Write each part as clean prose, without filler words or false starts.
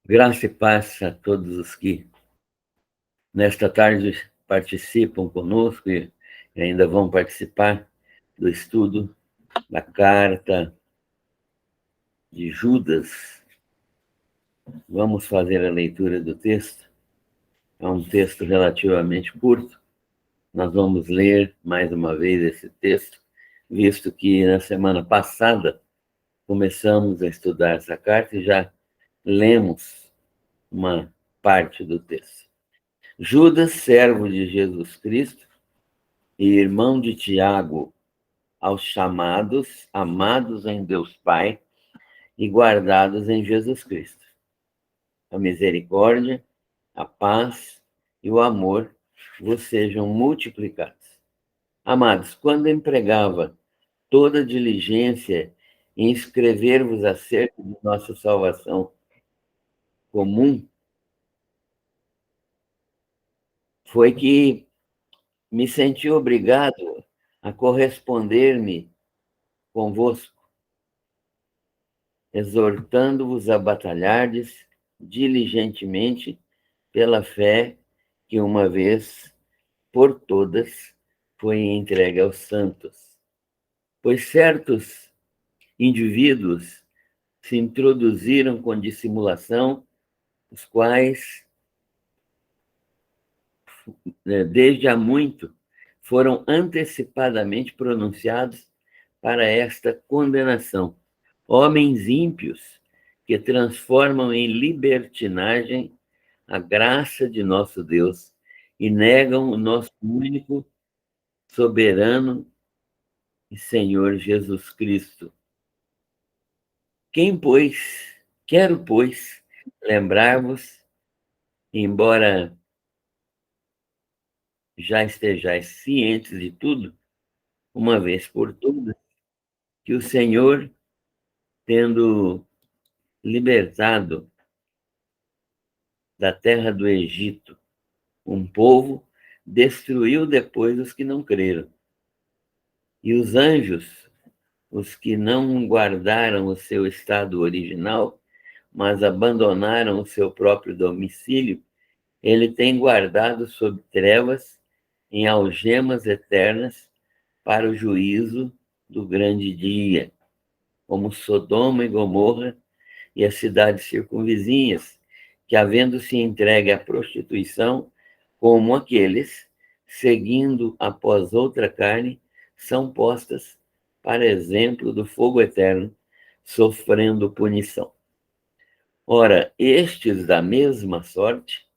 Graça e paz a todos os que nesta tarde participam conosco e ainda vão participar do estudo da carta de Judas. Vamos fazer a leitura do texto. É um texto relativamente curto. Nós vamos ler mais uma vez esse texto, visto que na semana passada começamos a estudar essa carta e já lemos uma parte do texto. Judas, servo de Jesus Cristo e irmão de Tiago, aos chamados, amados em Deus Pai e guardados em Jesus Cristo. A misericórdia, a paz e o amor vos sejam multiplicados. Amados, quando empregava toda diligência em escrever-vos acerca de nossa salvação comum, foi que me senti obrigado a corresponder-me convosco, exortando-vos a batalhardes diligentemente pela fé que uma vez por todas foi entregue aos santos. Pois certos indivíduos se introduziram com dissimulação, os quais, desde há muito, foram antecipadamente pronunciados para esta condenação. Homens ímpios que transformam em libertinagem a graça de nosso Deus e negam o nosso único, soberano e Senhor Jesus Cristo. Quero, pois, lembrar-vos, embora já estejais cientes de tudo, uma vez por todas, que o Senhor, tendo libertado da terra do Egito um povo, destruiu depois os que não creram. E os anjos, os que não guardaram o seu estado original, mas abandonaram o seu próprio domicílio, ele tem guardado sob trevas, em algemas eternas, para o juízo do grande dia, como Sodoma e Gomorra e as cidades circunvizinhas, que, havendo-se entregue à prostituição, como aqueles, seguindo após outra carne, são postas para exemplo do fogo eterno, sofrendo punição. Ora, estes, da mesma sorte,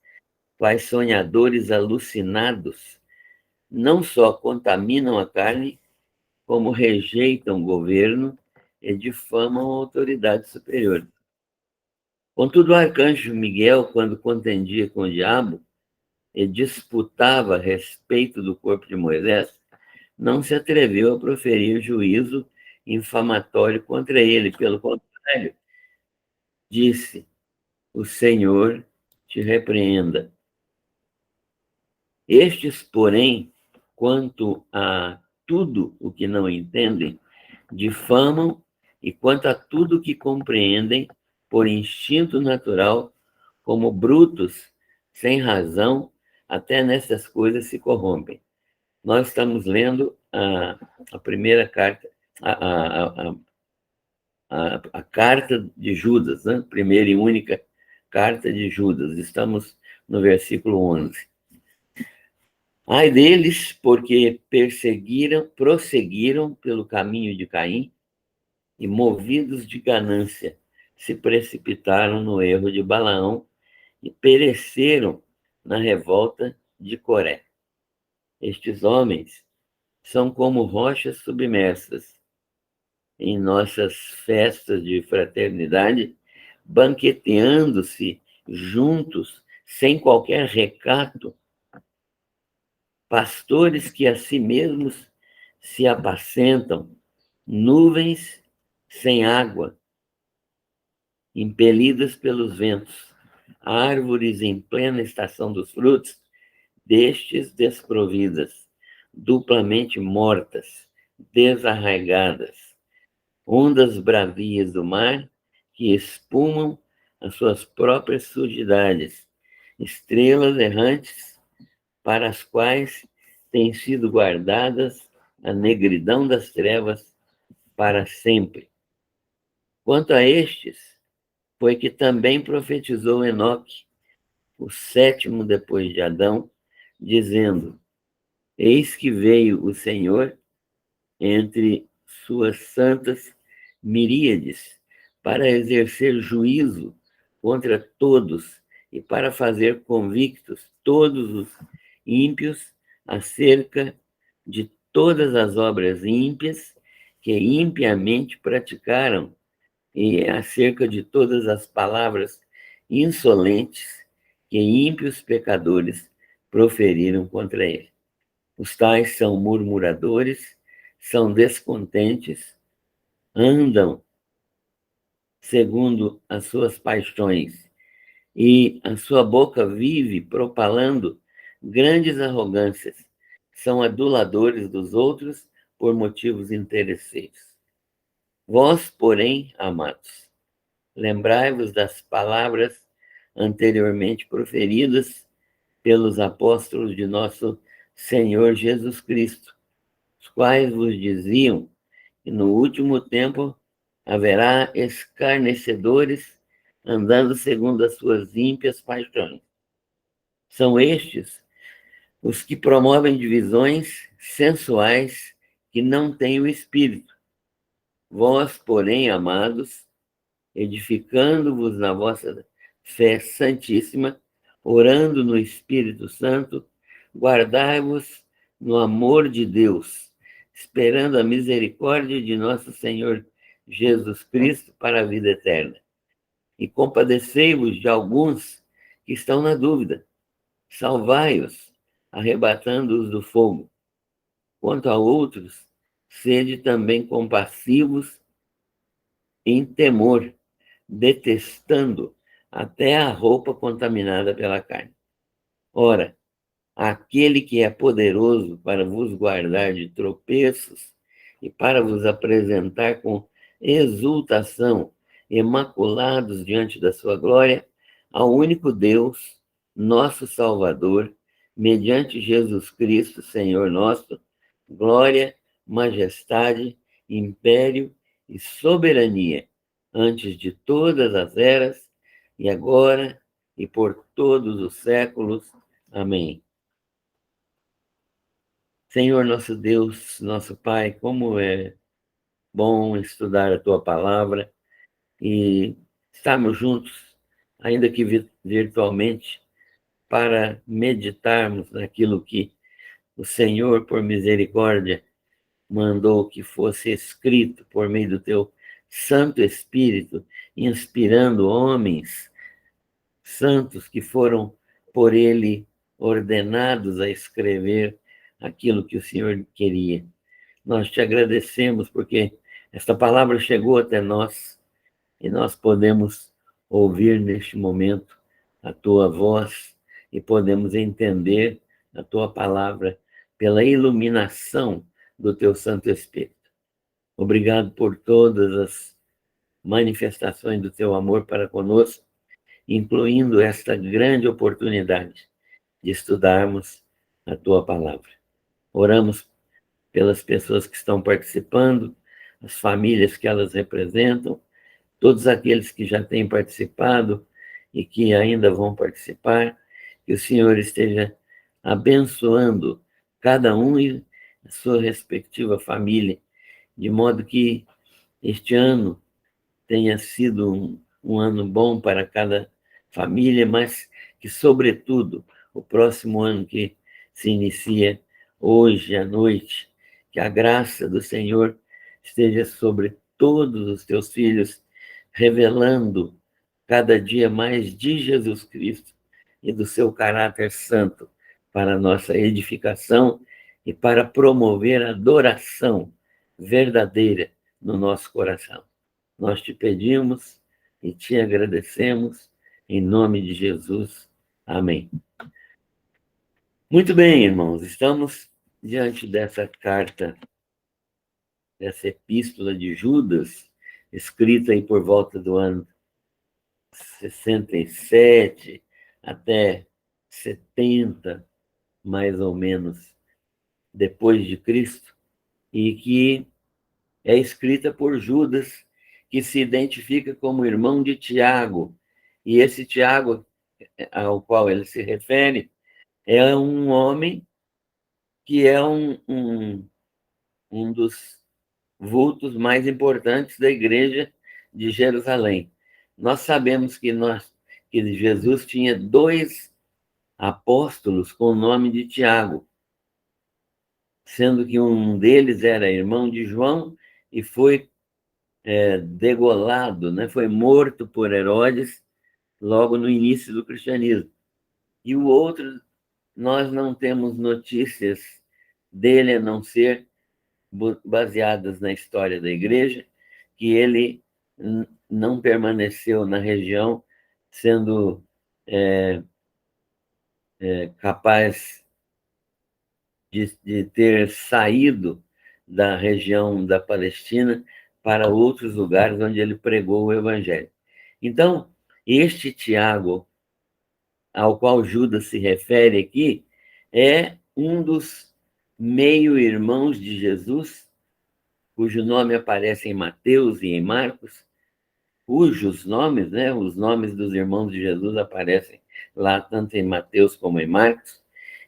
quais sonhadores alucinados, não só contaminam a carne, como rejeitam o governo e difamam a autoridade superior. Contudo, o arcanjo Miguel, quando contendia com o diabo e disputava a respeito do corpo de Moisés, não se atreveu a proferir juízo infamatório contra ele. Pelo contrário, disse: o Senhor te repreenda. Estes, porém, quanto a tudo o que não entendem, difamam, e quanto a tudo o que compreendem, por instinto natural, como brutos, sem razão, até nessas coisas se corrompem. Nós estamos lendo a primeira carta, a carta de Judas, né? Primeira e única carta de Judas. Estamos no versículo 11. Ai deles, porque prosseguiram pelo caminho de Caim e, movidos de ganância, se precipitaram no erro de Balaão e pereceram na revolta de Coré. Estes homens são como rochas submersas em nossas festas de fraternidade, banqueteando-se juntos, sem qualquer recato, pastores que a si mesmos se apacentam, nuvens sem água, impelidas pelos ventos, árvores em plena estação dos frutos, destes desprovidas, duplamente mortas, desarraigadas, ondas bravias do mar que espumam as suas próprias sujidades, estrelas errantes para as quais têm sido guardadas a negridão das trevas para sempre. Quanto a estes, foi que também profetizou Enoque, o sétimo depois de Adão, dizendo: Eis que veio o Senhor entre suas santas miríades para exercer juízo contra todos e para fazer convictos todos os ímpios acerca de todas as obras ímpias que impiamente praticaram e acerca de todas as palavras insolentes que ímpios pecadores proferiram contra ele. Os tais são murmuradores, são descontentes, andam segundo as suas paixões, e a sua boca vive propalando grandes arrogâncias. São aduladores dos outros por motivos interesseiros. Vós, porém, amados, lembrai-vos das palavras anteriormente proferidas pelos apóstolos de nosso Senhor Jesus Cristo, os quais vos diziam que no último tempo haverá escarnecedores andando segundo as suas ímpias paixões. São estes os que promovem divisões sensuais que não têm o Espírito. Vós, porém, amados, edificando-vos na vossa fé santíssima, orando no Espírito Santo, guardai-vos no amor de Deus, esperando a misericórdia de nosso Senhor Jesus Cristo para a vida eterna. E compadecei-vos de alguns que estão na dúvida, salvai-os, arrebatando-os do fogo. Quanto a outros, sede também compassivos em temor, detestando até a roupa contaminada pela carne. Ora, aquele que é poderoso para vos guardar de tropeços e para vos apresentar com exultação, imaculados diante da sua glória, ao único Deus, nosso Salvador, mediante Jesus Cristo, Senhor nosso, glória, majestade, império e soberania, antes de todas as eras, e agora e por todos os séculos. Amém. Senhor nosso Deus, nosso Pai, como é bom estudar a Tua palavra e estarmos juntos, ainda que virtualmente, para meditarmos naquilo que o Senhor, por misericórdia, mandou que fosse escrito por meio do Teu Santo Espírito, inspirando homens santos que foram por Ele ordenados a escrever aquilo que o Senhor queria. Nós te agradecemos porque esta palavra chegou até nós e nós podemos ouvir neste momento a tua voz e podemos entender a tua palavra pela iluminação do teu Santo Espírito. Obrigado por todas as manifestações do teu amor para conosco, incluindo esta grande oportunidade de estudarmos a tua palavra. Oramos pelas pessoas que estão participando, as famílias que elas representam, todos aqueles que já têm participado e que ainda vão participar, que o Senhor esteja abençoando cada um e a sua respectiva família, de modo que este ano tenha sido um ano bom para cada família, mas que, sobretudo, o próximo ano que se inicia hoje à noite, que a graça do Senhor esteja sobre todos os teus filhos, revelando cada dia mais de Jesus Cristo e do seu caráter santo para a nossa edificação e para promover a adoração verdadeira no nosso coração. Nós te pedimos e te agradecemos em nome de Jesus. Amém. Muito bem, irmãos, estamos diante dessa carta, dessa epístola de Judas, escrita aí por volta do ano 67 até 70, mais ou menos, depois de Cristo, e que é escrita por Judas, que se identifica como irmão de Tiago. E esse Tiago, ao qual ele se refere, é um homem que é um dos vultos mais importantes da igreja de Jerusalém. Nós sabemos que Jesus tinha 2 apóstolos com o nome de Tiago, sendo que um deles era irmão de João e foi degolado, né? Foi morto por Herodes logo no início do cristianismo. E o outro, nós não temos notícias dele, a não ser baseadas na história da igreja, que ele não permaneceu na região, sendo capaz de ter saído da região da Palestina para outros lugares onde ele pregou o evangelho. Então, este Tiago, ao qual Judas se refere aqui, é um dos meio-irmãos de Jesus, cujo nome aparece em Mateus e em Marcos, cujos nomes, né, os nomes dos irmãos de Jesus aparecem lá tanto em Mateus como em Marcos,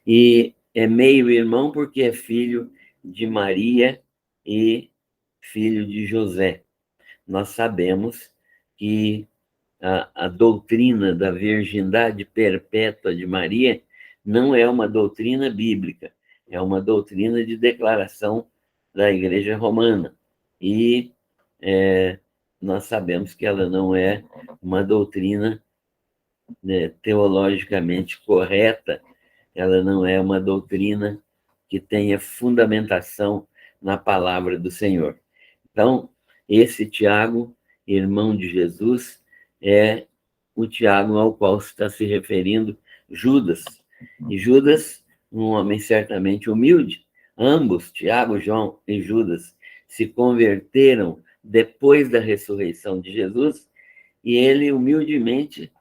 e é meio-irmão porque é filho de Maria e filho de José. Nós sabemos que a doutrina da virgindade perpétua de Maria não é uma doutrina bíblica, é uma doutrina de declaração da Igreja Romana. E nós sabemos que ela não é uma doutrina, né, teologicamente correta, ela não é uma doutrina que tenha fundamentação na palavra do Senhor. Então, esse Tiago, irmão de Jesus, é o Tiago ao qual está se referindo Judas. E Judas, um homem certamente humilde, ambos, Tiago, João e Judas, se converteram depois da ressurreição de Jesus, e ele humildemente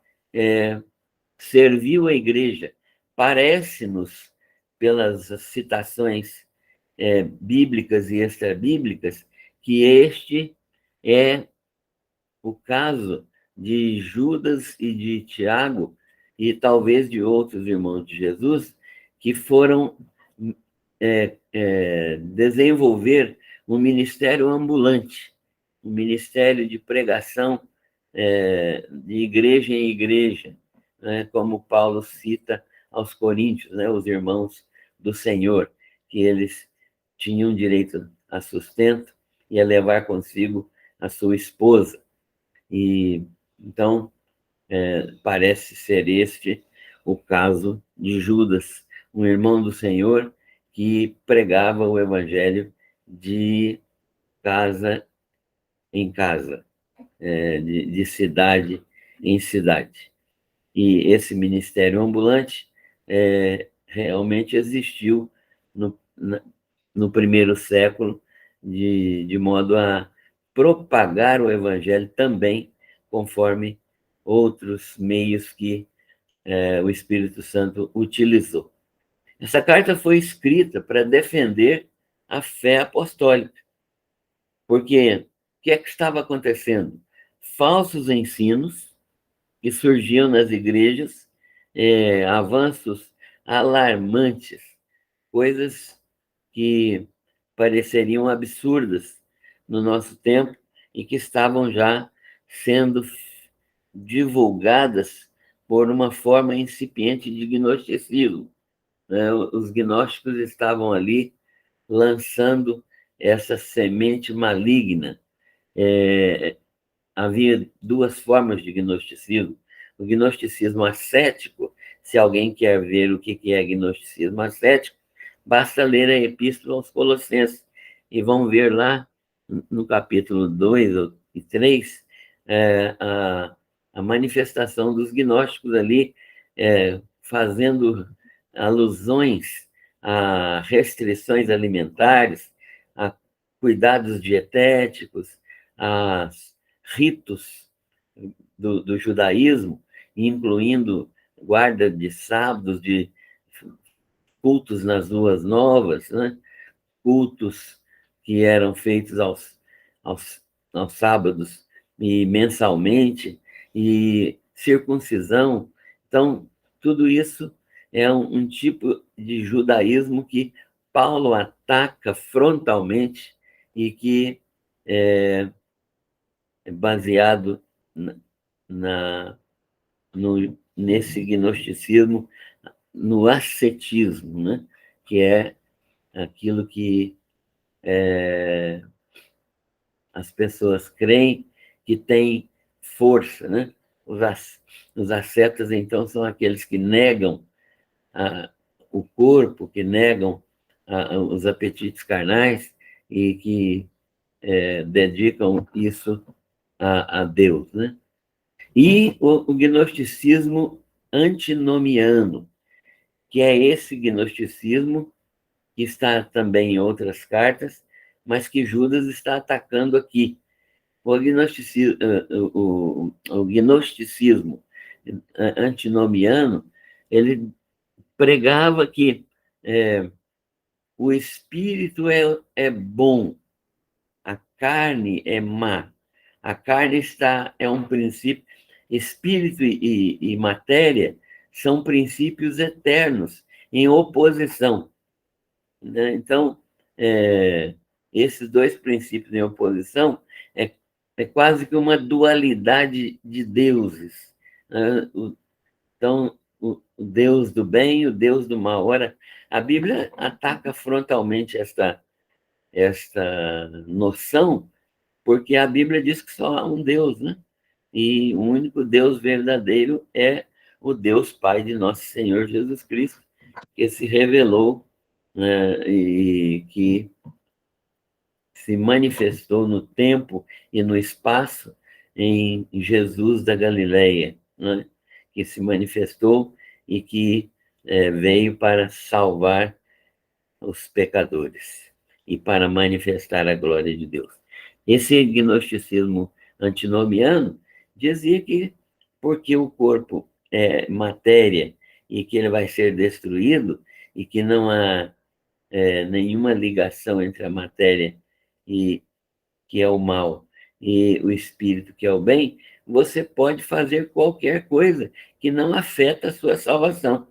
serviu a igreja. Parece-nos, pelas citações bíblicas e extrabíblicas, que este é o caso de Judas e de Tiago, e talvez de outros irmãos de Jesus, que foram desenvolver um ministério ambulante, um ministério de pregação de igreja em igreja, né, como Paulo cita aos Coríntios, né, os irmãos do Senhor, que eles tinham direito a sustento e a levar consigo a sua esposa. E então parece ser este o caso de Judas, um irmão do Senhor que pregava o evangelho de casa em casa, de cidade em cidade. E esse ministério ambulante realmente existiu no primeiro século, de modo a propagar o evangelho também, conforme outros meios que o Espírito Santo utilizou. Essa carta foi escrita para defender a fé apostólica, porque o que é que estava acontecendo? Falsos ensinos que surgiam nas igrejas, avanços alarmantes, coisas que pareceriam absurdas no nosso tempo e que estavam já sendo divulgadas por uma forma incipiente de gnosticismo, né? Os gnósticos estavam ali lançando essa semente maligna. Havia 2 formas de gnosticismo. O gnosticismo ascético, se alguém quer ver o que é gnosticismo ascético, basta ler a Epístola aos Colossenses e vão ver lá no capítulo 2 e 3 a manifestação dos gnósticos ali, fazendo alusões a restrições alimentares, a cuidados dietéticos, a ritos do judaísmo, incluindo guarda de sábados, de cultos nas ruas novas, né? Cultos que eram feitos aos, aos sábados e mensalmente, e circuncisão. Então, tudo isso é um tipo de judaísmo que Paulo ataca frontalmente e que é baseado na, nesse gnosticismo, no ascetismo, né? Que é aquilo que as pessoas creem que tem força, né? Os ascetas, então, são aqueles que negam o corpo, que negam os apetites carnais e que dedicam isso a Deus, né? E o gnosticismo antinomiano, que é esse gnosticismo que está também em outras cartas, mas que Judas está atacando aqui. O gnosticismo antinomiano, ele pregava que o espírito é bom, a carne é má. A carne é um princípio, espírito e matéria são princípios eternos, em oposição, né? Então, esses dois princípios em oposição é, é quase que uma dualidade de deuses, né? Então, o Deus do bem e o Deus do mal. Ora, a Bíblia ataca frontalmente esta noção, porque a Bíblia diz que só há um Deus, né? E o único Deus verdadeiro é o Deus Pai de nosso Senhor Jesus Cristo, que se revelou, né, e que se manifestou no tempo e no espaço em Jesus da Galileia, né? Que se manifestou e que veio para salvar os pecadores e para manifestar a glória de Deus. Esse gnosticismo antinomiano dizia que, porque o corpo é matéria e que ele vai ser destruído, e que não há nenhuma ligação entre a matéria, e que é o mal, e o espírito, que é o bem, você pode fazer qualquer coisa que não afeta a sua salvação.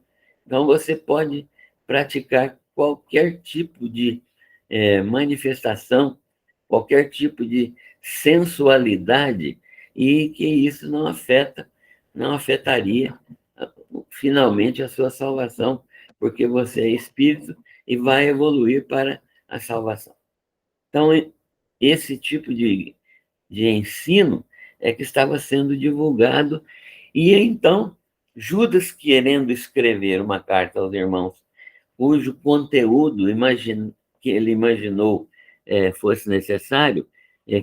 Então, você pode praticar qualquer tipo de manifestação, qualquer tipo de sensualidade, e que isso não afetaria finalmente a sua salvação, porque você é espírito e vai evoluir para a salvação. Então, esse tipo de ensino é que estava sendo divulgado, e então Judas, querendo escrever uma carta aos irmãos, cujo conteúdo que ele imaginou fosse necessário,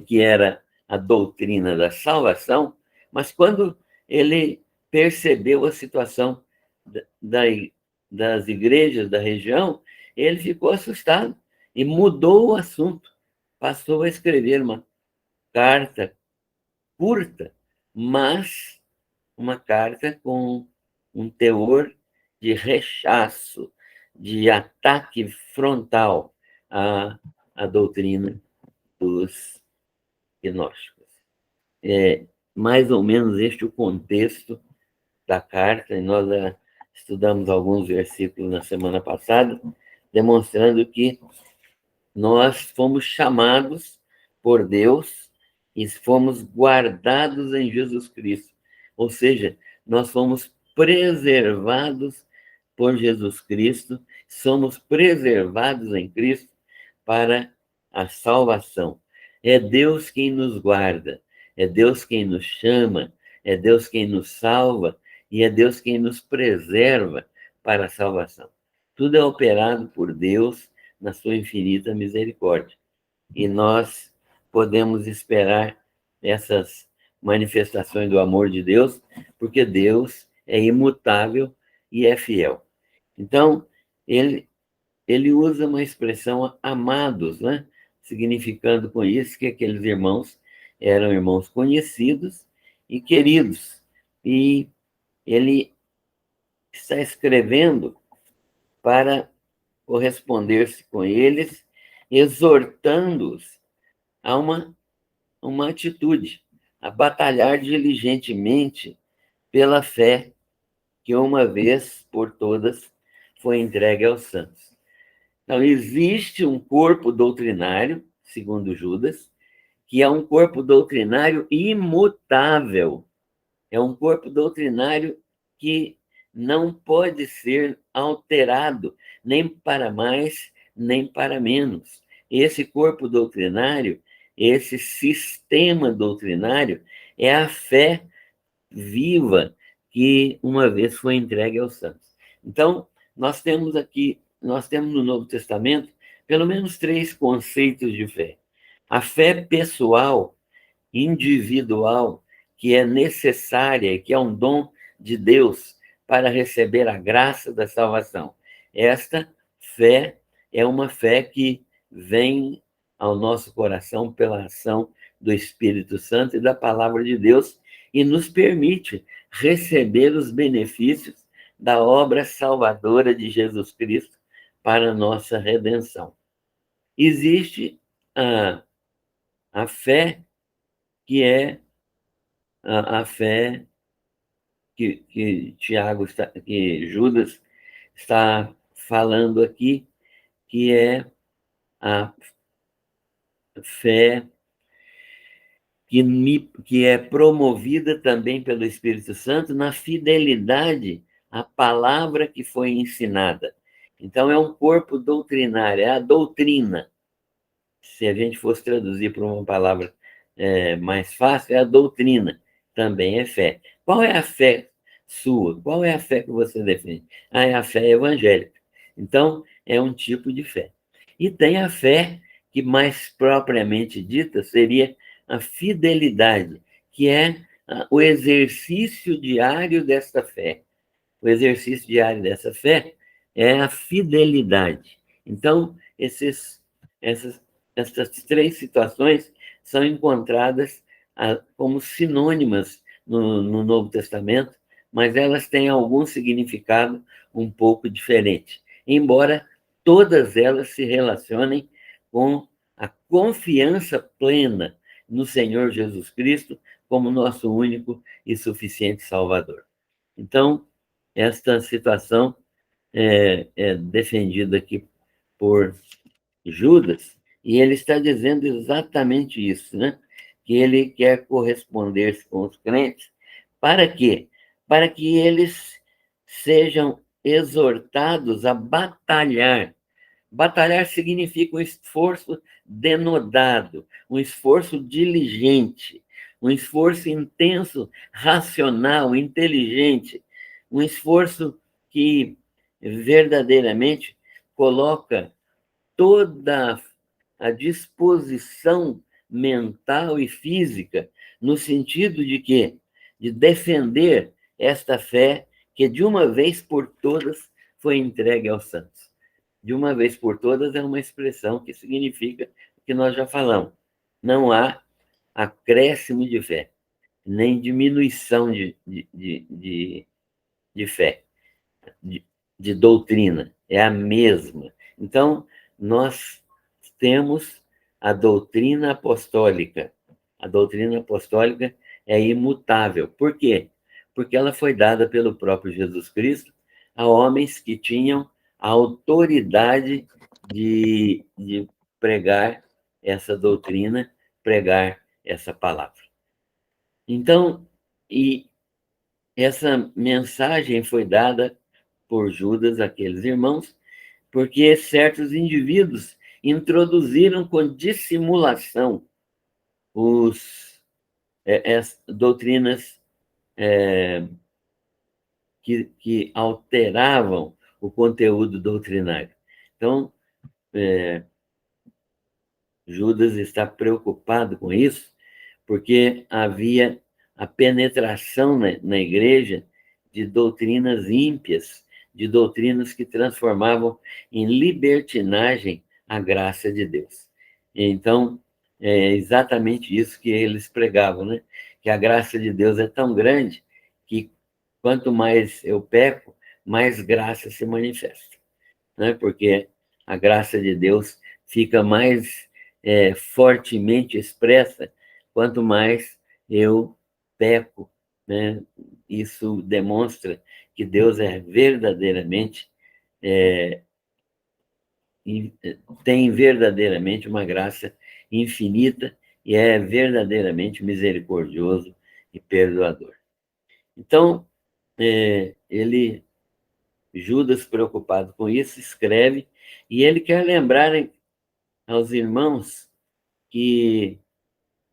que era a doutrina da salvação, mas quando ele percebeu a situação da, das igrejas da região, ele ficou assustado e mudou o assunto, passou a escrever uma carta curta, mas uma carta com um teor de rechaço, de ataque frontal à doutrina dos gnósticos. É mais ou menos este o contexto da carta, e nós estudamos alguns versículos na semana passada, demonstrando que nós fomos chamados por Deus e fomos guardados em Jesus Cristo. Ou seja, nós fomos preservados por Jesus Cristo, somos preservados em Cristo para a salvação. É Deus quem nos guarda, é Deus quem nos chama, é Deus quem nos salva e é Deus quem nos preserva para a salvação. Tudo é operado por Deus na sua infinita misericórdia. E nós podemos esperar essas manifestações do amor de Deus, porque Deus é imutável e é fiel. Então, ele usa uma expressão amados, né? Significando com isso que aqueles irmãos eram irmãos conhecidos e queridos. E ele está escrevendo para corresponder-se com eles, exortando-os a uma atitude, a batalhar diligentemente pela fé que uma vez por todas foi entregue aos santos. Então, existe um corpo doutrinário, segundo Judas, que é um corpo doutrinário imutável. É um corpo doutrinário que não pode ser alterado, nem para mais, nem para menos. Esse corpo doutrinário, esse sistema doutrinário, é a fé viva que uma vez foi entregue aos santos. Então, nós temos no Novo Testamento pelo menos 3 conceitos de fé. A fé pessoal, individual, que é necessária, que é um dom de Deus para receber a graça da salvação. Esta fé é uma fé que vem ao nosso coração pela ação do Espírito Santo e da palavra de Deus e nos permite receber os benefícios da obra salvadora de Jesus Cristo para a nossa redenção. Existe a fé que é a fé que Judas está falando aqui, que é a fé que é promovida também pelo Espírito Santo na fidelidade à palavra que foi ensinada. Então, é um corpo doutrinário, é a doutrina. Se a gente fosse traduzir por uma palavra mais fácil, é a doutrina, também é fé. Qual é a fé sua? Qual é a fé que você defende? É a fé evangélica. Então, é um tipo de fé. E tem a fé que, mais propriamente dita, seria a fidelidade, que é o exercício diário desta fé. O exercício diário dessa fé é a fidelidade. Então, essas 3 situações são encontradas como sinônimas no Novo Testamento, mas elas têm algum significado um pouco diferente, embora todas elas se relacionem com a confiança plena no Senhor Jesus Cristo como nosso único e suficiente Salvador. Então, esta situação é defendida aqui por Judas, e ele está dizendo exatamente isso, né? Que ele quer corresponder com os crentes. Para quê? Para que eles sejam exortados a batalhar. Batalhar significa um esforço denodado, um esforço diligente, um esforço intenso, racional, inteligente, um esforço que verdadeiramente coloca toda a disposição mental e física no sentido de quê? De defender esta fé que de uma vez por todas foi entregue aos santos. De uma vez por todas é uma expressão que significa o que nós já falamos. Não há acréscimo de fé, nem diminuição de fé, de doutrina. É a mesma. Então, nós temos a doutrina apostólica. A doutrina apostólica é imutável. Por quê? Porque ela foi dada pelo próprio Jesus Cristo a homens que tinham a autoridade de pregar essa doutrina, pregar essa palavra. Então, e essa mensagem foi dada por Judas àqueles irmãos, porque certos indivíduos introduziram com dissimulação as doutrinas que alteravam o conteúdo doutrinário. Então, Judas está preocupado com isso, porque havia a penetração na igreja de doutrinas ímpias, de doutrinas que transformavam em libertinagem a graça de Deus. Então, é exatamente isso que eles pregavam, né? que a graça de Deus é tão grande que quanto mais eu peco, mais graça se manifesta, né? Porque a graça de Deus fica mais fortemente expressa quanto mais eu peco, né? Isso demonstra que Deus é verdadeiramente, tem verdadeiramente uma graça infinita e é verdadeiramente misericordioso e perdoador. Então, Judas, preocupado com isso, escreve, e ele quer lembrar aos irmãos que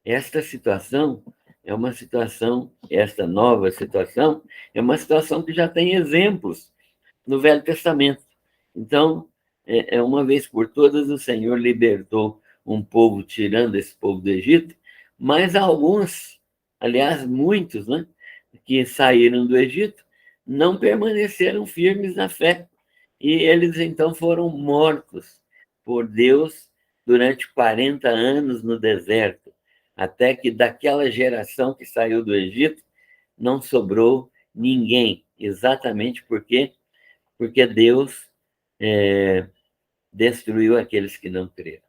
esta situação é uma situação, esta nova situação, é uma situação que já tem exemplos no Velho Testamento. Então, uma vez por todas, o Senhor libertou um povo, tirando esse povo do Egito, mas alguns, aliás, muitos, né, que saíram do Egito, não permaneceram firmes na fé. E eles, então, foram mortos por Deus durante 40 anos no deserto, até que daquela geração que saiu do Egito, não sobrou ninguém, exatamente porque Deus destruiu aqueles que não creram.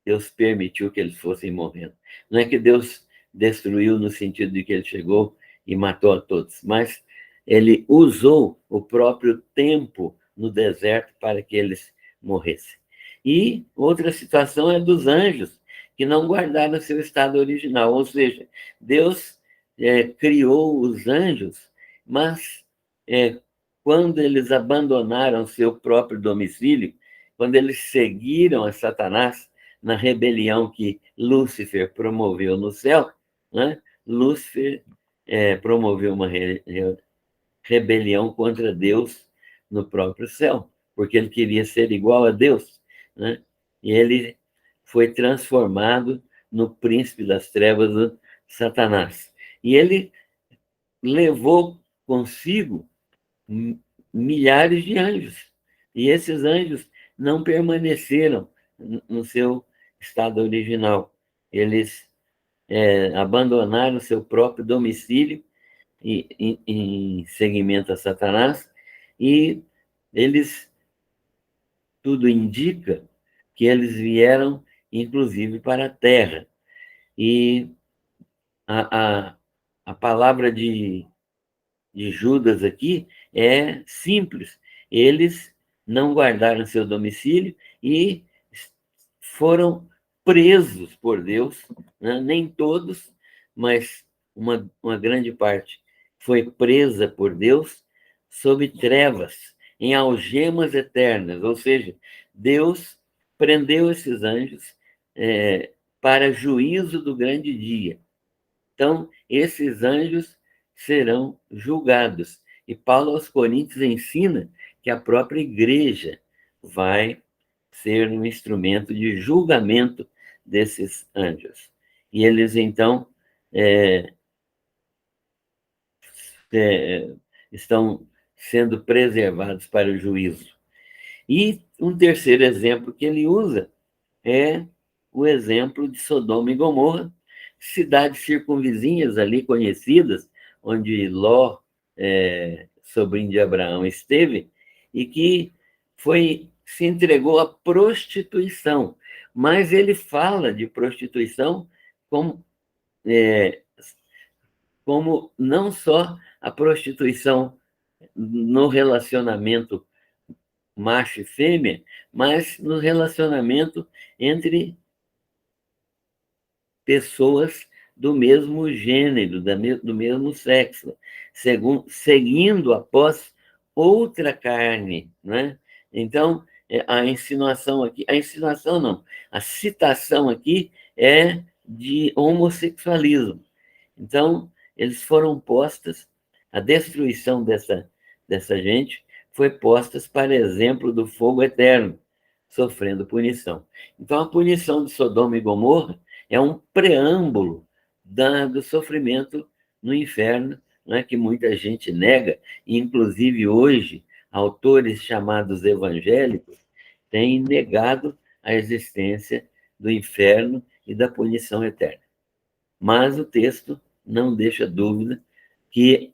Deus permitiu que eles fossem morrendo. Não é que Deus destruiu no sentido de que ele chegou e matou a todos, mas ele usou o próprio tempo no deserto para que eles morressem. E outra situação é dos anjos, que não guardaram seu estado original, ou seja, Deus criou os anjos, mas quando eles abandonaram seu próprio domicílio, quando eles seguiram a Satanás na rebelião que Lúcifer promoveu no céu, né? Lúcifer promoveu uma rebelião contra Deus no próprio céu, porque ele queria ser igual a Deus, né? E ele foi transformado no príncipe das trevas, do Satanás. E ele levou consigo milhares de anjos. E esses anjos não permaneceram no seu estado original. Eles abandonaram seu próprio domicílio em seguimento a Satanás, e eles, tudo indica que eles vieram, inclusive, para a Terra. E a palavra de Judas aqui é simples. Eles não guardaram seu domicílio e foram presos por Deus, né? Nem todos, mas uma grande parte foi presa por Deus sob trevas, em algemas eternas, ou seja, Deus prendeu esses anjos para juízo do grande dia. Então, esses anjos serão julgados. E Paulo aos Coríntios ensina que a própria igreja vai ser um instrumento de julgamento desses anjos. E eles, então, estão sendo preservados para o juízo. E um terceiro exemplo que ele usa é o exemplo de Sodoma e Gomorra, cidades circunvizinhas ali conhecidas, onde Ló, sobrinho de Abraão, esteve, e que se entregou à prostituição. Mas ele fala de prostituição como não só a prostituição no relacionamento macho e fêmea, mas no relacionamento entre pessoas do mesmo gênero, do mesmo sexo, seguindo após outra carne, né? Então, a insinuação aqui, a insinuação não, a citação aqui é de homossexualismo. Então, eles foram postas, a destruição dessa gente foi postas para exemplo do fogo eterno, sofrendo punição. Então, a punição de Sodoma e Gomorra é um preâmbulo do sofrimento no inferno, né, que muita gente nega, inclusive hoje, autores chamados evangélicos têm negado a existência do inferno e da punição eterna. Mas o texto não deixa dúvida que,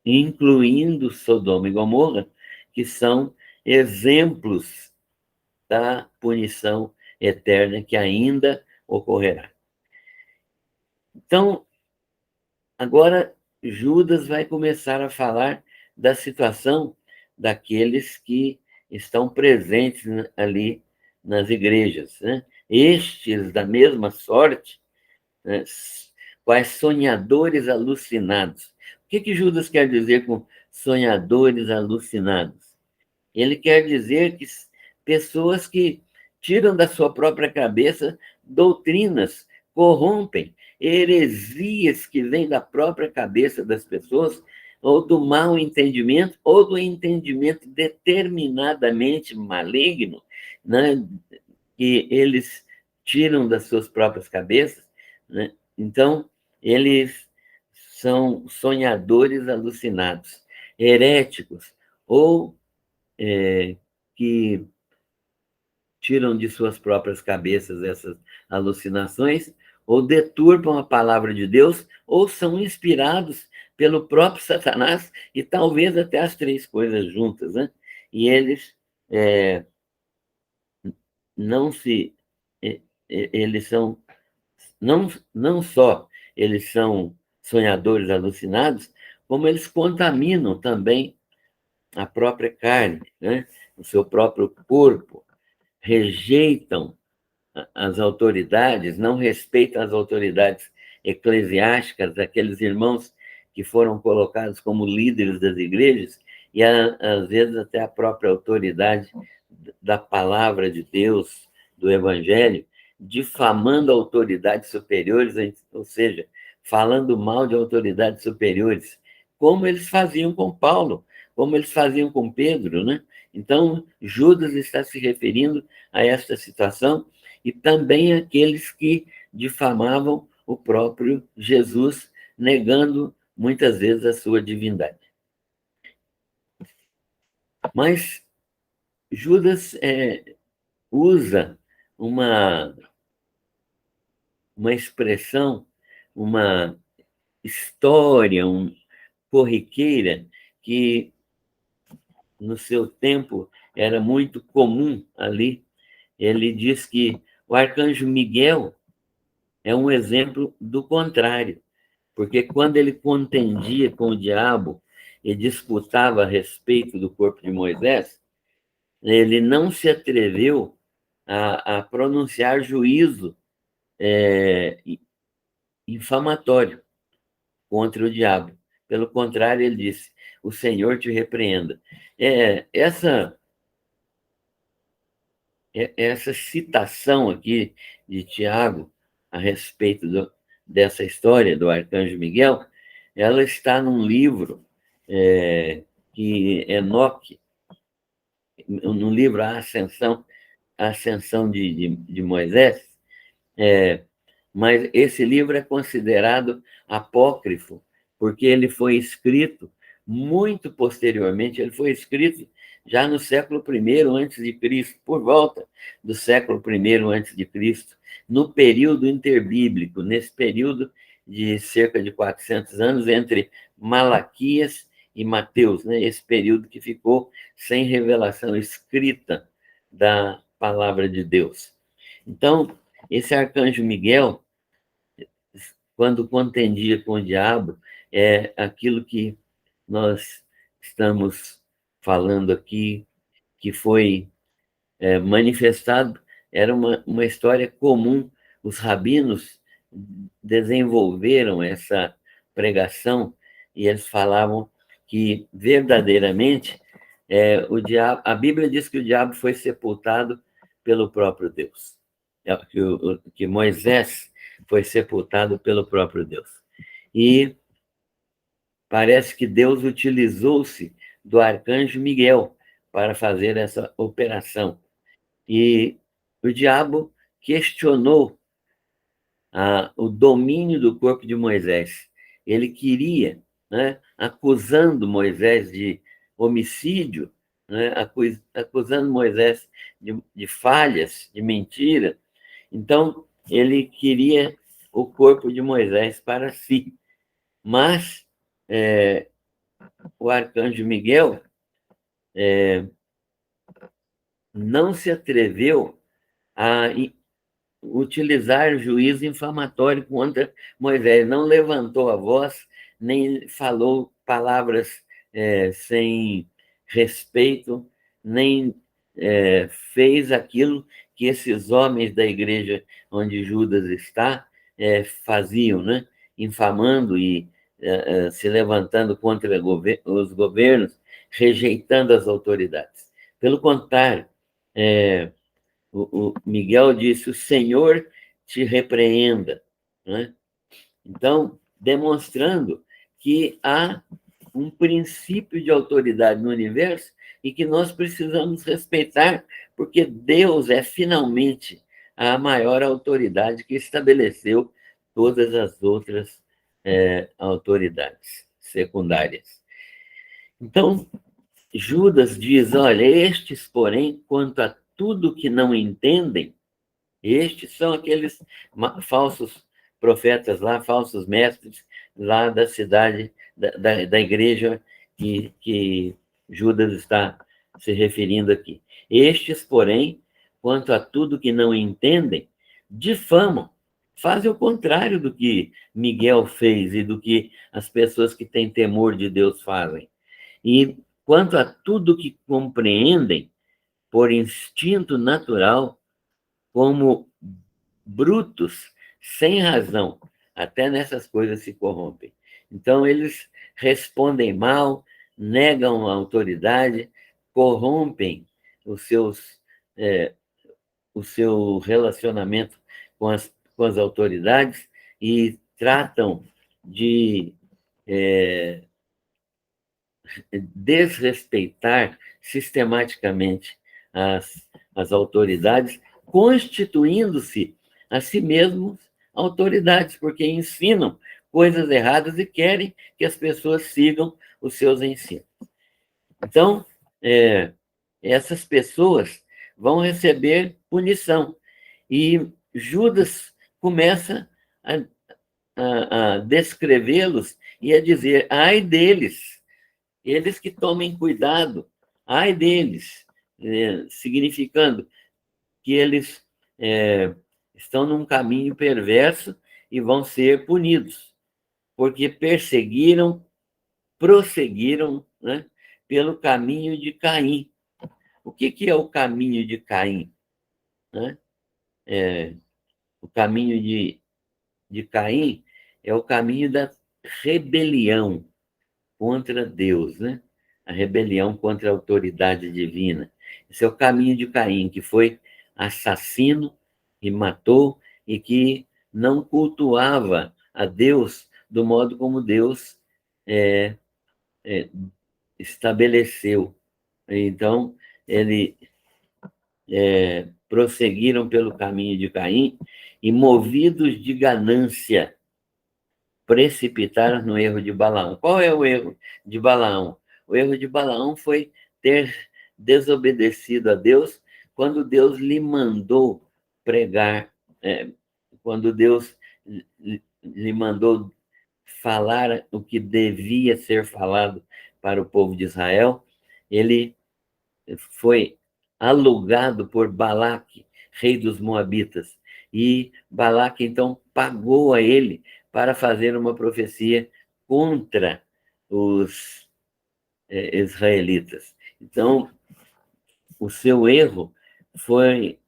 incluindo Sodoma e Gomorra, que são exemplos da punição eterna que ainda ocorrerá. Então, agora Judas vai começar a falar da situação daqueles que estão presentes ali nas igrejas, né? Estes, da mesma sorte, né? Quais sonhadores alucinados. O que Judas quer dizer com sonhadores alucinados? Ele quer dizer que pessoas que tiram da sua própria cabeça doutrinas, corrompem, heresias que vêm da própria cabeça das pessoas, ou do mau entendimento, ou do entendimento determinadamente maligno, né, que eles tiram das suas próprias cabeças, né? Então, eles são sonhadores alucinados, heréticos, ou que tiram de suas próprias cabeças essas alucinações, ou deturpam a palavra de Deus, ou são inspirados pelo próprio Satanás, e talvez até as três coisas juntas, né? E eles não se. Eles são. Não só eles são sonhadores alucinados, como eles contaminam também a própria carne, né? O seu próprio corpo, rejeitam as autoridades, não respeitam as autoridades eclesiásticas, aqueles irmãos que foram colocados como líderes das igrejas, e às vezes até a própria autoridade da palavra de Deus, do Evangelho, difamando autoridades superiores, ou seja, falando mal de autoridades superiores, como eles faziam com Paulo, como eles faziam com Pedro, né? Então, Judas está se referindo a esta situação, e também aqueles que difamavam o próprio Jesus, negando muitas vezes a sua divindade. Mas Judas usa uma expressão, uma história corriqueira que no seu tempo era muito comum ali. Ele diz que o arcanjo Miguel é um exemplo do contrário, porque quando ele contendia com o diabo e disputava a respeito do corpo de Moisés, ele não se atreveu a pronunciar juízo infamatório contra o diabo. Pelo contrário, ele disse: o Senhor te repreenda. Essa citação aqui de Tiago a respeito dessa história do arcanjo Miguel, ela está num livro que Enoque, no livro A Ascensão de Moisés, mas esse livro é considerado apócrifo, porque ele foi escrito muito posteriormente, ele foi escrito já no século I antes de Cristo, por volta do século I antes de Cristo, no período interbíblico, nesse período de cerca de 400 anos entre Malaquias e Mateus, né? Esse período que ficou sem revelação escrita da palavra de Deus. Então, esse arcanjo Miguel, quando contendia com o diabo, é aquilo que nós estamos falando aqui, que foi manifestado, era uma história comum. Os rabinos desenvolveram essa pregação e eles falavam que verdadeiramente o diabo, a Bíblia diz que o diabo foi sepultado pelo próprio Deus, que Moisés foi sepultado pelo próprio Deus. E parece que Deus utilizou-se do arcanjo Miguel para fazer essa operação. E o diabo questionou o domínio do corpo de Moisés. Ele queria, né, acusando Moisés de homicídio, né, acusando Moisés de falhas, de mentira. Então, ele queria o corpo de Moisés para si. Mas o arcanjo Miguel não se atreveu a utilizar juízo infamatório contra Moisés. Não levantou a voz, nem falou palavras sem respeito, nem fez aquilo que esses homens da igreja onde Judas está faziam, né? Infamando e se levantando contra os governos, rejeitando as autoridades. Pelo contrário, o Miguel disse: o Senhor te repreenda, né? Então, demonstrando que há um princípio de autoridade no universo e que nós precisamos respeitar, porque Deus é finalmente a maior autoridade que estabeleceu todas as outras autoridades secundárias. Então, Judas diz: olha, estes, porém, quanto a tudo que não entendem, estes são aqueles falsos profetas lá, falsos mestres lá da cidade, da igreja que Judas está se referindo aqui. Estes, porém, quanto a tudo que não entendem, difamam, fazem o contrário do que Miguel fez e do que as pessoas que têm temor de Deus fazem. E quanto a tudo que compreendem, por instinto natural, como brutos, sem razão, até nessas coisas se corrompem. Então, eles respondem mal, negam a autoridade, corrompem os seus, o seu relacionamento com as autoridades e tratam de desrespeitar sistematicamente as autoridades, constituindo-se a si mesmos autoridades, porque ensinam coisas erradas e querem que as pessoas sigam os seus ensinos. Então, essas pessoas vão receber punição. E Judas começa a descrevê-los e a dizer: ai deles, eles que tomem cuidado, ai deles, significando que eles estão num caminho perverso e vão ser punidos, porque prosseguiram, né, pelo caminho de Caim. O que é o caminho de Caim? Né? O caminho de Caim é o caminho da rebelião contra Deus, né? A rebelião contra a autoridade divina. Esse é o caminho de Caim, que foi assassino e matou e que não cultuava a Deus do modo como Deus é, estabeleceu. Então, ele prosseguiram pelo caminho de Caim e, movidos de ganância, precipitaram no erro de Balaão. Qual é o erro de Balaão? O erro de Balaão foi ter desobedecido a Deus quando Deus lhe mandou pregar, quando Deus lhe mandou falar o que devia ser falado para o povo de Israel. Ele foi alugado por Balaque, rei dos Moabitas, e Balaque então pagou a ele para fazer uma profecia contra os israelitas. Então, o seu erro foi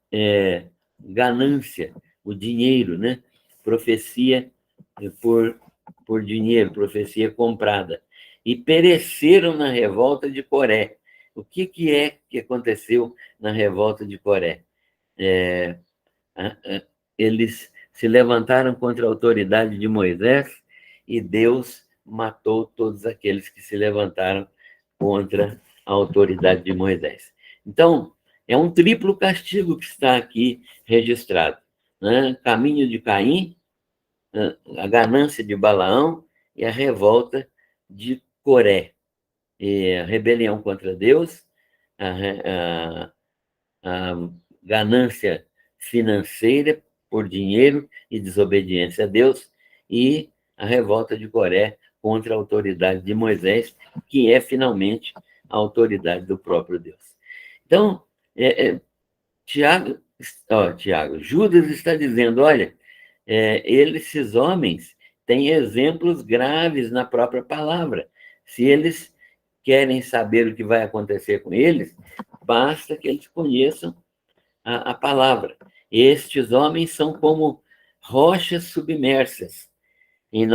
ganância, o dinheiro, né? Profecia por dinheiro, profecia comprada. E pereceram na revolta de Coré. O que que aconteceu na revolta de Coré? Eles se levantaram contra a autoridade de Moisés e Deus matou todos aqueles que se levantaram contra a autoridade de Moisés. Então, é um triplo castigo que está aqui registrado, né? Caminho de Caim, a ganância de Balaão e a revolta de Coré. E a rebelião contra Deus, a ganância financeira por dinheiro e desobediência a Deus, e a revolta de Coré contra a autoridade de Moisés, que é finalmente a autoridade do próprio Deus. Então, Tiago, Judas está dizendo, olha, esses homens têm exemplos graves na própria palavra. Se eles querem saber o que vai acontecer com eles, basta que eles conheçam a palavra. Estes homens são como rochas submersas em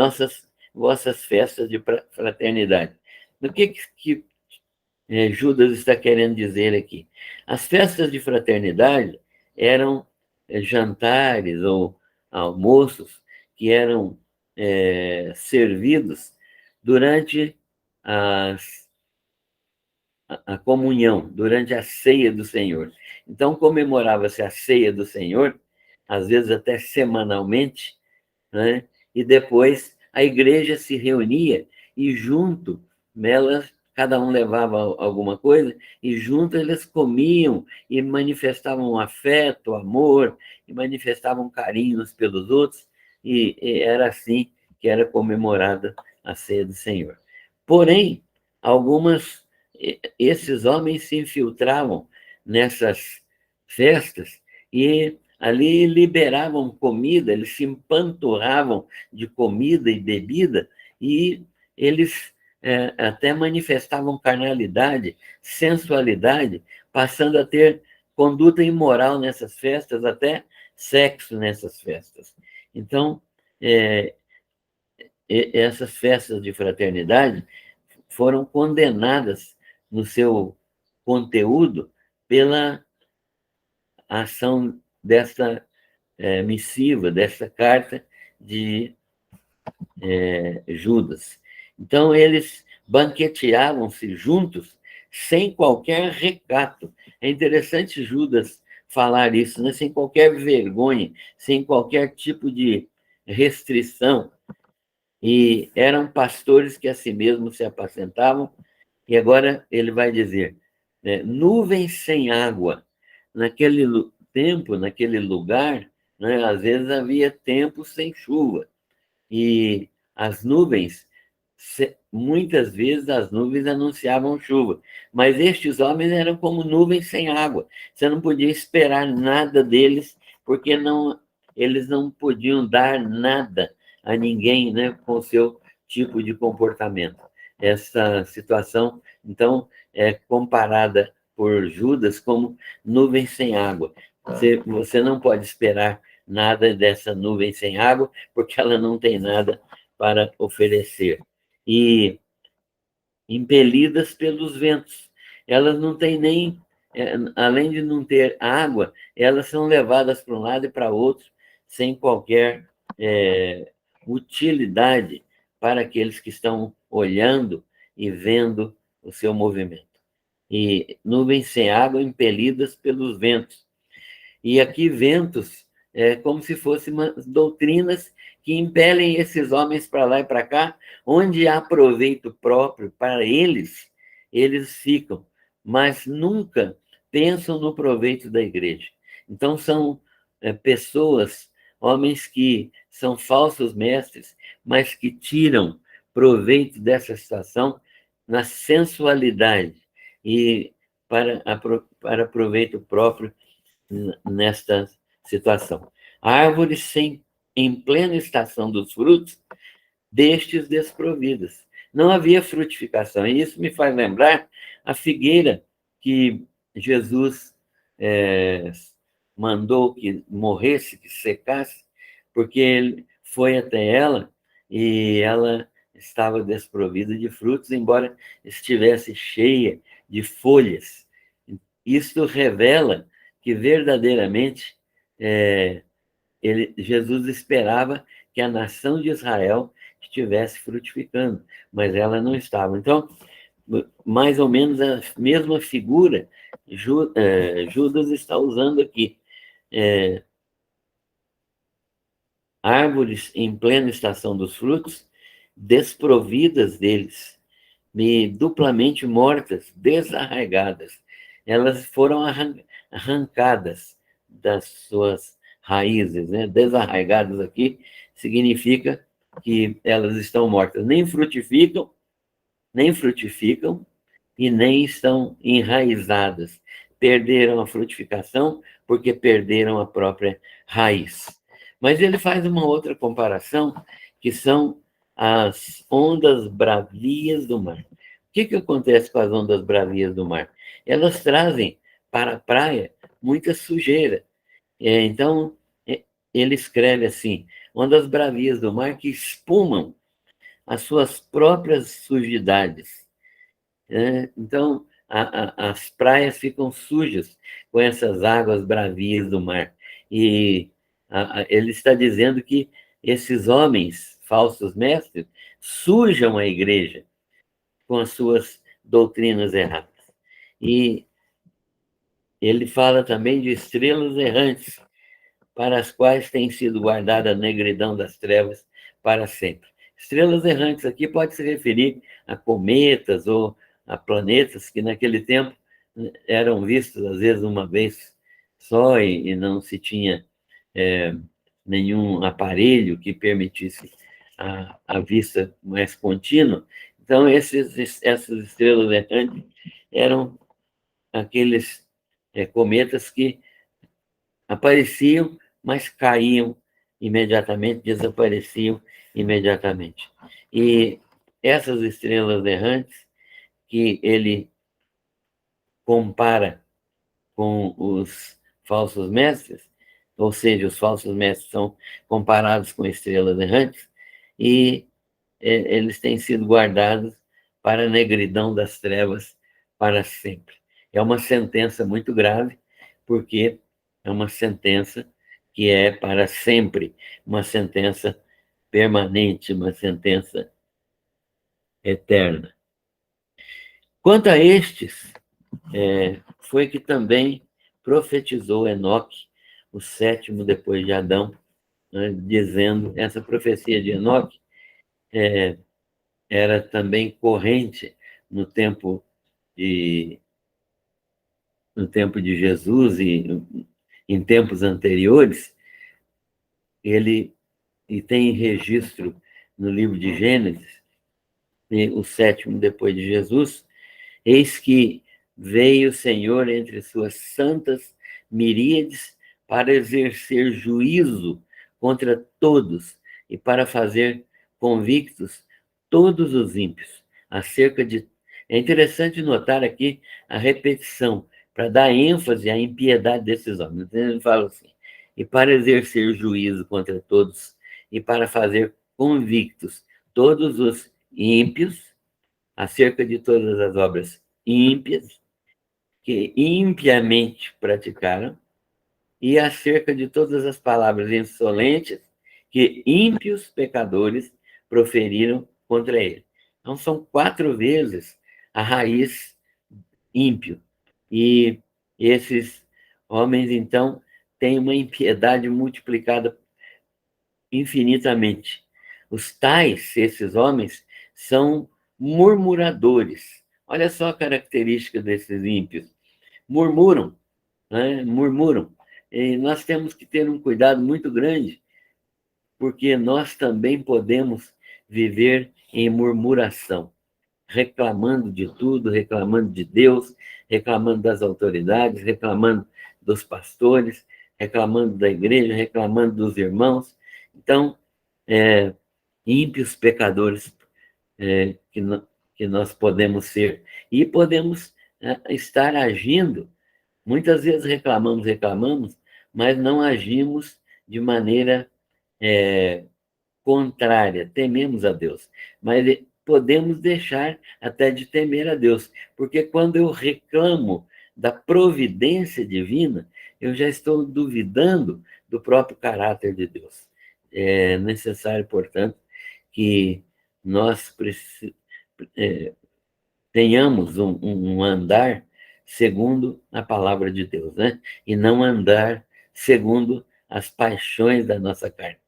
vossas festas de fraternidade. O que Judas está querendo dizer aqui? As festas de fraternidade eram jantares ou almoços que eram servidos durante a comunhão, durante a ceia do Senhor. Então, comemorava-se a ceia do Senhor, às vezes até semanalmente, né? E depois a igreja se reunia e junto nelas cada um levava alguma coisa e junto eles comiam e manifestavam afeto, amor e manifestavam carinho uns pelos outros e era assim que era comemorada a ceia do Senhor. Porém, esses homens se infiltravam nessas festas e ali liberavam comida, eles se empanturravam de comida e bebida e eles até manifestavam carnalidade, sensualidade, passando a ter conduta imoral nessas festas, até sexo nessas festas. Então, essas festas de fraternidade foram condenadas no seu conteúdo pela ação dessa missiva, dessa carta de Judas. Então, eles banqueteavam-se juntos sem qualquer recato. É interessante Judas falar isso, né? Sem qualquer vergonha, sem qualquer tipo de restrição. E eram pastores que a si mesmos se apacentavam. E agora ele vai dizer, nuvens sem água. Naquele tempo, naquele lugar, né, às vezes havia tempo sem chuva. E as nuvens, muitas vezes as nuvens anunciavam chuva, mas estes homens eram como nuvens sem água. Você não podia esperar nada deles, porque eles não podiam dar nada a ninguém, né, com o seu tipo de comportamento. Essa situação, então, é comparada por Judas como nuvens sem água. Você não pode esperar nada dessa nuvem sem água, porque ela não tem nada para oferecer. E impelidas pelos ventos. Elas não têm nem, além de não ter água, elas são levadas para um lado e para outro, sem qualquer utilidade para aqueles que estão olhando e vendo o seu movimento. E nuvens sem água impelidas pelos ventos. E aqui ventos como se fossem doutrinas que impelem esses homens para lá e para cá, onde há proveito próprio para eles, eles ficam, mas nunca pensam no proveito da igreja. Então, são pessoas, homens que são falsos mestres, mas que tiram proveito dessa situação na sensualidade e para proveito próprio nesta situação. Árvores em plena estação dos frutos, destes desprovidas. Não havia frutificação. E isso me faz lembrar a figueira que Jesus mandou que morresse, que secasse, porque ele foi até ela e ela estava desprovida de frutos, embora estivesse cheia de folhas. Isso revela que verdadeiramente Jesus esperava que a nação de Israel estivesse frutificando, mas ela não estava. Então, mais ou menos a mesma figura Judas está usando aqui. Árvores em plena estação dos frutos, desprovidas deles, duplamente mortas, desarraigadas. Elas foram arrancadas das suas raízes, né? Desarraigadas aqui significa que elas estão mortas, nem frutificam e nem estão enraizadas. Perderam a frutificação porque perderam a própria raiz. Mas ele faz uma outra comparação, que são as ondas bravias do mar. O que acontece com as ondas bravias do mar? Elas trazem para a praia muita sujeira. Então, ele escreve assim: ondas bravias do mar que espumam as suas próprias sujidades. Então, as praias ficam sujas com essas águas bravias do mar. E ele está dizendo que esses homens, falsos mestres, sujam a igreja com as suas doutrinas erradas. E ele fala também de estrelas errantes, para as quais tem sido guardada a negridão das trevas para sempre. Estrelas errantes aqui pode se referir a cometas ou a planetas que naquele tempo eram vistos às vezes uma vez só e não se tinha nenhum aparelho que permitisse a vista mais contínua. Então, essas estrelas errantes eram aqueles cometas que apareciam, mas caíam imediatamente, desapareciam imediatamente. E essas estrelas errantes, que ele compara com os falsos mestres, ou seja, os falsos mestres são comparados com estrelas errantes, e eles têm sido guardados para a negridão das trevas para sempre. É uma sentença muito grave, porque é uma sentença que é para sempre, uma sentença permanente, uma sentença eterna. Quanto a estes, foi que também profetizou Enoque, o sétimo depois de Adão, né, dizendo, essa profecia de Enoque era também corrente no tempo de Jesus e em tempos anteriores. Ele tem registro no livro de Gênesis, o sétimo depois de Jesus: eis que veio o Senhor entre suas santas miríades para exercer juízo contra todos e para fazer convictos todos os ímpios acerca de... É interessante notar aqui a repetição, para dar ênfase à impiedade desses homens. Ele fala assim: e para exercer juízo contra todos e para fazer convictos todos os ímpios acerca de todas as obras ímpias que impiamente praticaram e acerca de todas as palavras insolentes que ímpios pecadores proferiram contra ele. Então, são 4 vezes a raiz ímpio. E esses homens, então, têm uma impiedade multiplicada infinitamente. Os tais, esses homens, são murmuradores. Olha só a característica desses ímpios. Murmuram, né? Murmuram. E nós temos que ter um cuidado muito grande, porque nós também podemos viver em murmuração, reclamando de tudo, reclamando de Deus, reclamando das autoridades, reclamando dos pastores, reclamando da igreja, reclamando dos irmãos. Então, ímpios pecadores que nós podemos ser, e podemos estar agindo. Muitas vezes reclamamos, mas não agimos de maneira contrária, tememos a Deus. Mas podemos deixar até de temer a Deus, porque quando eu reclamo da providência divina, eu já estou duvidando do próprio caráter de Deus. É necessário, portanto, que nós tenhamos um andar segundo a palavra de Deus, né? E não andar segundo as paixões da nossa carne.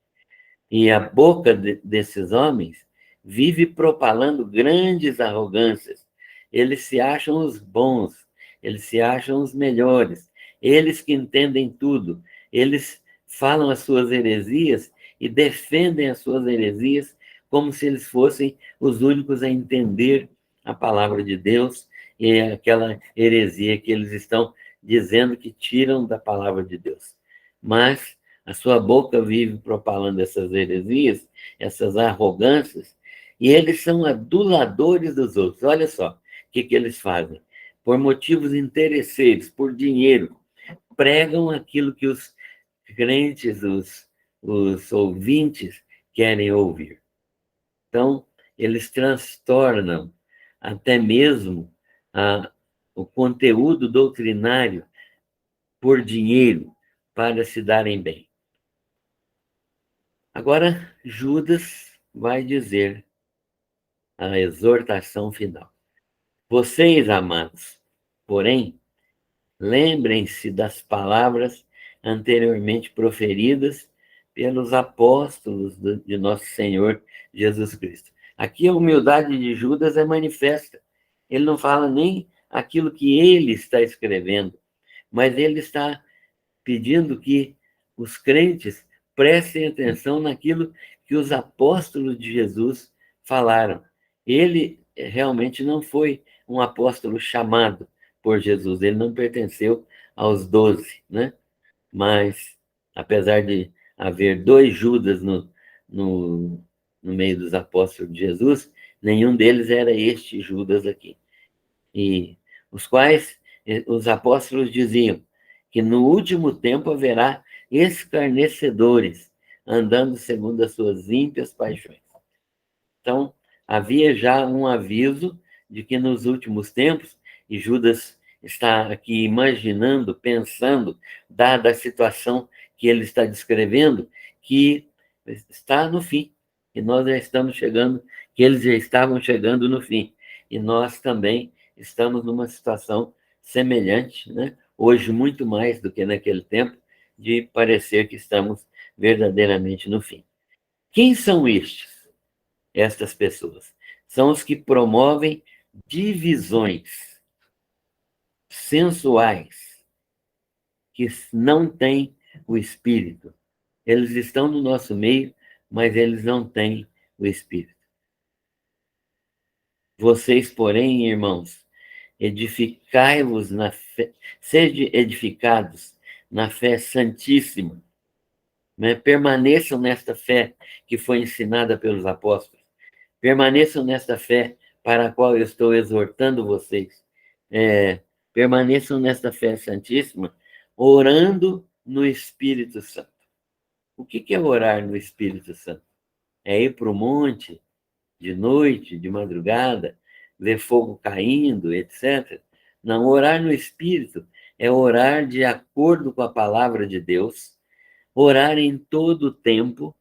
E a boca desses homens vive propalando grandes arrogâncias. Eles se acham os bons, eles se acham os melhores, eles que entendem tudo. Eles falam as suas heresias e defendem as suas heresias como se eles fossem os únicos a entender a palavra de Deus e aquela heresia que eles estão dizendo que tiram da palavra de Deus. Mas a sua boca vive propalando essas heresias, essas arrogâncias, e eles são aduladores dos outros. Olha só o que eles fazem. Por motivos interesseiros, por dinheiro, pregam aquilo que os crentes, os ouvintes querem ouvir. Então, eles transtornam até mesmo o conteúdo doutrinário por dinheiro para se darem bem. Agora, Judas vai dizer a exortação final. Vocês, amados, porém, lembrem-se das palavras anteriormente proferidas pelos apóstolos de nosso Senhor Jesus Cristo. Aqui a humildade de Judas é manifesta. Ele não fala nem aquilo que ele está escrevendo, mas ele está pedindo que os crentes prestem atenção naquilo que os apóstolos de Jesus falaram. Ele realmente não foi um apóstolo chamado por Jesus, ele não pertenceu aos 12, né? Mas, apesar de haver 2 Judas no meio dos apóstolos de Jesus, nenhum deles era este Judas aqui. E os quais os apóstolos diziam que no último tempo haverá escarnecedores, andando segundo as suas ímpias paixões. Então, havia já um aviso de que nos últimos tempos, e Judas está aqui imaginando, pensando, dada a situação que ele está descrevendo, que está no fim, e nós já estamos chegando, que eles já estavam chegando no fim, e nós também estamos numa situação semelhante, né? Hoje muito mais do que naquele tempo, de parecer que estamos verdadeiramente no fim. Quem são estes? Estas pessoas são os que promovem divisões sensuais, que não têm o espírito. Eles estão no nosso meio, mas eles não têm o espírito. Vocês, porém, irmãos, edificai-vos na fé, sede edificados na fé santíssima, né? Permaneçam nesta fé que foi ensinada pelos apóstolos. Permaneçam nesta fé para a qual eu estou exortando vocês. Permaneçam nesta fé santíssima, orando no Espírito Santo. O que é orar no Espírito Santo? É ir para o monte de noite, de madrugada, ver fogo caindo, etc. Não, orar no Espírito é orar de acordo com a palavra de Deus, orar em todo tempo,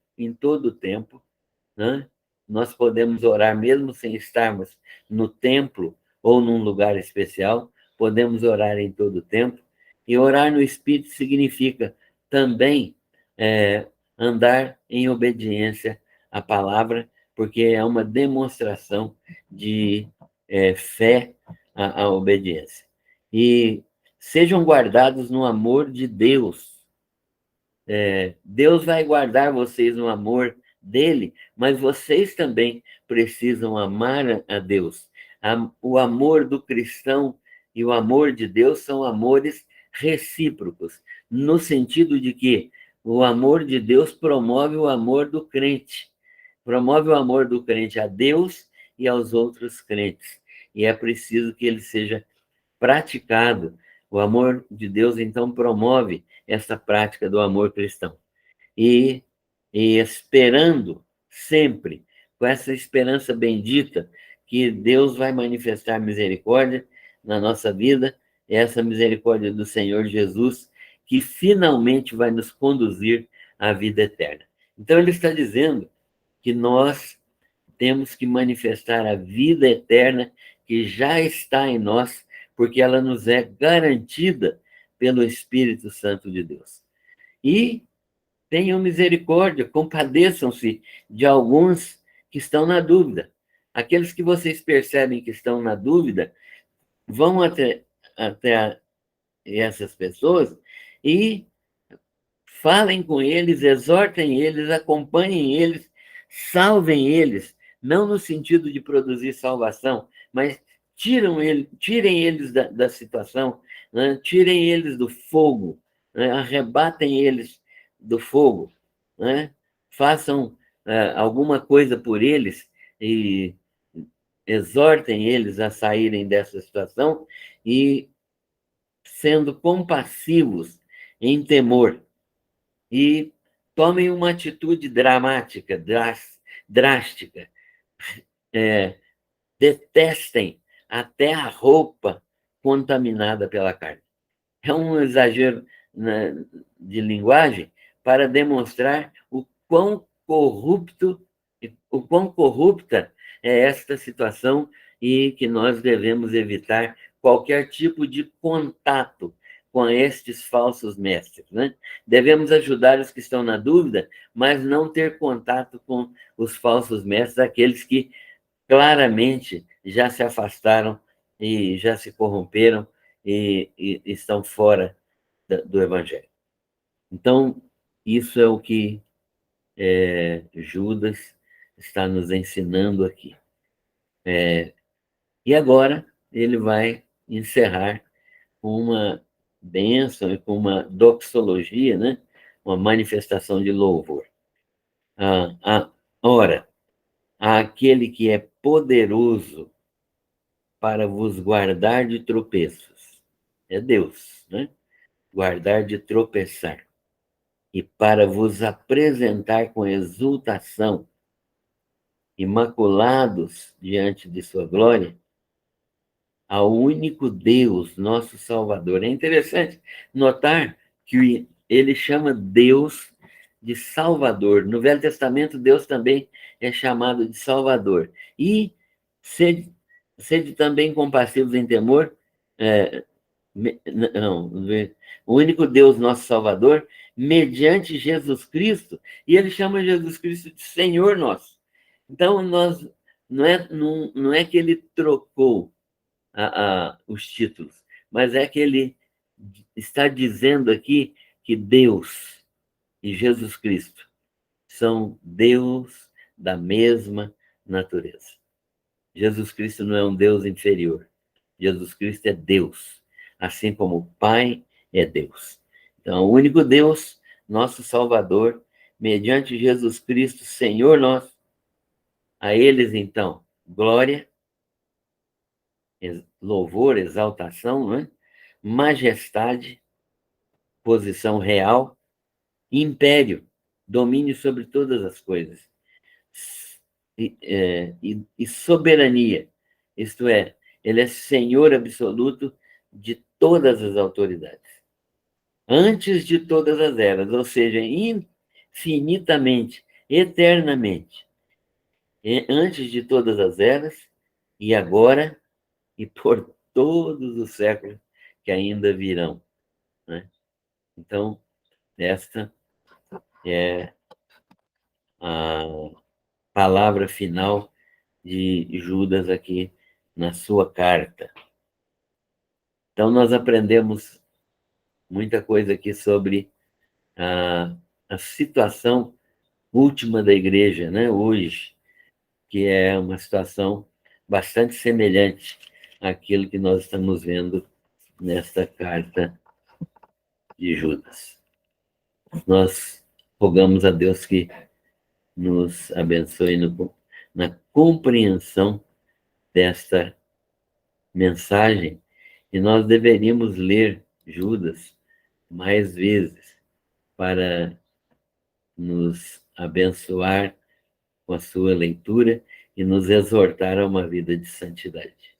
né? Nós podemos orar mesmo sem estarmos no templo ou num lugar especial, podemos orar em todo tempo, e orar no Espírito significa também andar em obediência à palavra, porque é uma demonstração de fé à obediência. E sejam guardados no amor de Deus. Deus vai guardar vocês no amor dele, mas vocês também precisam amar a Deus. O amor do cristão e o amor de Deus são amores recíprocos, no sentido de que o amor de Deus promove o amor do crente, promove o amor do crente a Deus e aos outros crentes, e é preciso que ele seja praticado. O amor de Deus, então, promove essa prática do amor cristão. E esperando sempre, com essa esperança bendita, que Deus vai manifestar misericórdia na nossa vida, essa misericórdia do Senhor Jesus, que finalmente vai nos conduzir à vida eterna. Então, ele está dizendo que nós temos que manifestar a vida eterna que já está em nós, porque ela nos é garantida pelo Espírito Santo de Deus. E tenham misericórdia, compadeçam-se de alguns que estão na dúvida. Aqueles que vocês percebem que estão na dúvida, vão até essas pessoas e falem com eles, exortem eles, acompanhem eles salvem eles, não no sentido de produzir salvação, mas tirem eles da situação, né? Tirem eles do fogo, né? Arrebatem eles do fogo, né? Façam alguma coisa por eles e exortem eles a saírem dessa situação e sendo compassivos em temor e tomem uma atitude dramática, drástica. Detestem até a roupa contaminada pela carne. É um exagero, né, de linguagem para demonstrar o quão corrupta é esta situação e que nós devemos evitar qualquer tipo de contato com estes falsos mestres, né? Devemos ajudar os que estão na dúvida, mas não ter contato com os falsos mestres, aqueles que claramente já se afastaram e já se corromperam e estão fora do Evangelho. Então, isso é o que Judas está nos ensinando aqui. E agora ele vai encerrar com uma bênção e com uma doxologia, né? Uma manifestação de louvor. Ora, aquele que é poderoso para vos guardar de tropeços. É Deus, né? Guardar de tropeçar. E para vos apresentar com exultação, imaculados diante de sua glória, ao único Deus, nosso Salvador. É interessante notar que ele chama Deus de Salvador. No Velho Testamento, Deus também é chamado de Salvador. E sede também compassivos em temor, não, o único Deus, nosso Salvador, mediante Jesus Cristo, e ele chama Jesus Cristo de Senhor nosso. Então, não é que ele trocou os títulos, mas é que ele está dizendo aqui que Deus e Jesus Cristo são Deus da mesma natureza. Jesus Cristo não é um Deus inferior. Jesus Cristo é Deus, assim como o Pai é Deus. Então, o único Deus, nosso Salvador, mediante Jesus Cristo, Senhor nosso, a eles, então, glória, louvor, exaltação, né? Majestade, posição real, império, domínio sobre todas as coisas, e soberania, isto é, ele é Senhor absoluto de todas as autoridades, antes de todas as eras, ou seja, infinitamente, eternamente, antes de todas as eras, e agora e por todos os séculos que ainda virão, né? Então, esta é a palavra final de Judas aqui na sua carta. Então, nós aprendemos muita coisa aqui sobre a situação última da igreja, né, hoje, que é uma situação bastante semelhante àquilo que nós estamos vendo nesta carta de Judas. Nós rogamos a Deus que nos abençoe na compreensão desta mensagem, e nós deveríamos ler Judas mais vezes para nos abençoar com a sua leitura e nos exortar a uma vida de santidade.